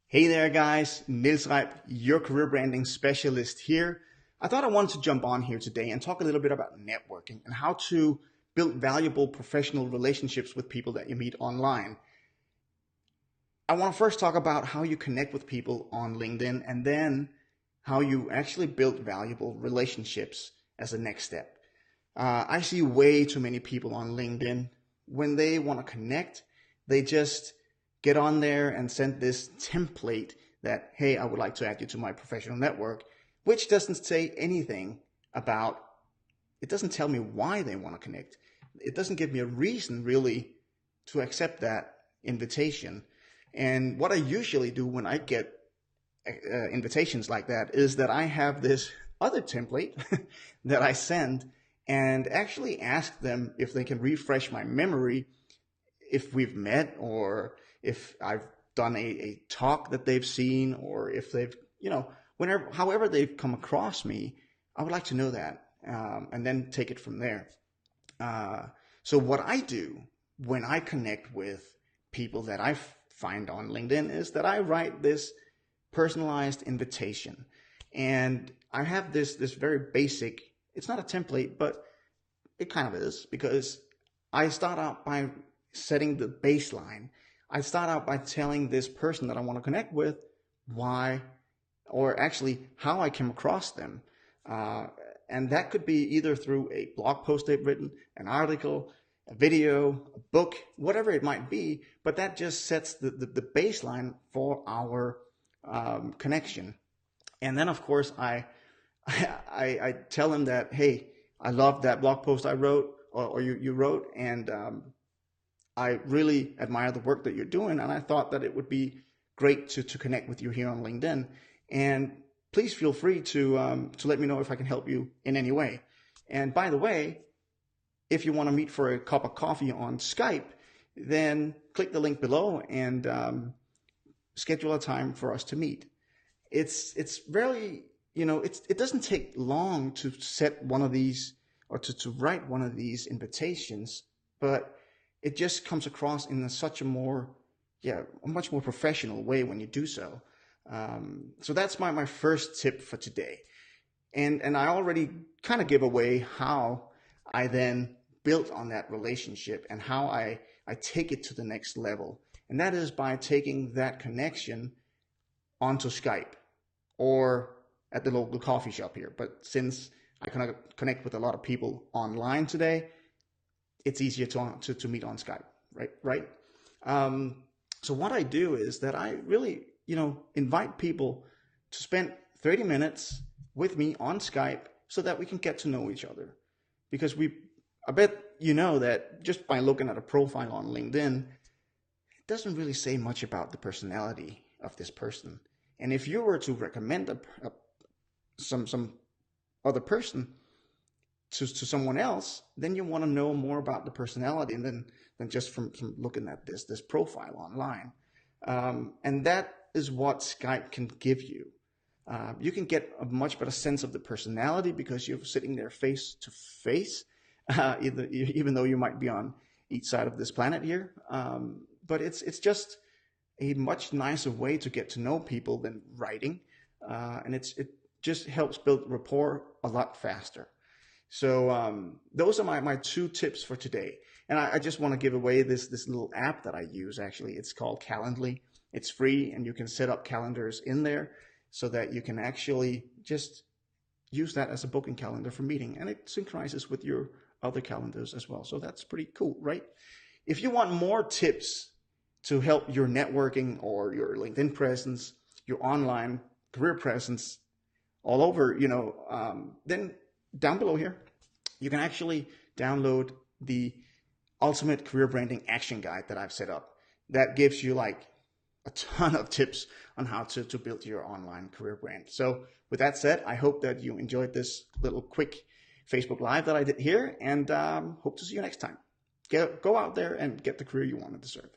Hey there guys, Niels Reib, your career branding specialist here. I thought I wanted to jump on here today and talk a little bit about networking and how to build valuable professional relationships with people that you meet online. I want to first talk about how you connect with people on LinkedIn and then how you actually build valuable relationships as a next step. I see way too many people on LinkedIn. When they want to connect, they just get on there and send this template that, hey, I would like to add you to my professional network, which doesn't say anything about, it doesn't tell me why they want to connect. It doesn't give me a reason really to accept that invitation. And what I usually do when I get invitations like that is that I have this other template that I send and actually ask them if they can refresh my memory if we've met or if I've done a talk that they've seen or if they've, whenever, however they've come across me, I would like to know that and then take it from there. So what I do when I connect with people that I find on LinkedIn is that I write this personalized invitation. And I have this very basic, it's not a template, but it kind of is because I start out by setting the baseline. I start out by telling this person that I want to connect with why, or actually how I came across them. And that could be either through a blog post they've written, an article, a video, a book, whatever it might be. But that just sets the baseline for our connection. And then, of course, I tell them that, hey, I love that blog post I wrote or you wrote, and I really admire the work that you're doing, and I thought that it would be great to connect with you here on LinkedIn. And please feel free to let me know if I can help you in any way. And by the way, if you want to meet for a cup of coffee on Skype, then click the link below and schedule a time for us to meet. It's very, it doesn't take long to set one of these or to write one of these invitations, but it just comes across in such a much more professional way when you do so. So that's my first tip for today. And I already kind of give away how I then built on that relationship and how I take it to the next level. And that is by taking that connection onto Skype or at the local coffee shop here. But since I connect with a lot of people online today, it's easier to meet on Skype, right? So what I do is that I really, invite people to spend 30 minutes with me on Skype so that we can get to know each other. Because I bet you know that just by looking at a profile on LinkedIn, it doesn't really say much about the personality of this person. And if you were to recommend some other person to someone else, then you want to know more about the personality than just from looking at this profile online. And that is what Skype can give you. You can get a much better sense of the personality because you're sitting there face to face, even though you might be on each side of this planet here. But it's just a much nicer way to get to know people than writing. And it just helps build rapport a lot faster. So those are my two tips for today. And I just want to give away this little app that I use. Actually, it's called Calendly. It's free, and you can set up calendars in there so that you can actually just use that as a booking calendar for meeting. And it synchronizes with your other calendars as well. So that's pretty cool, right? If you want more tips to help your networking or your LinkedIn presence, your online career presence all over, then down below here, you can actually download the Ultimate Career Branding Action Guide that I've set up. That gives you like a ton of tips on how to build your online career brand. So with that said, I hope that you enjoyed this little quick Facebook Live that I did here, and hope to see you next time. Go out there and get the career you want to deserve.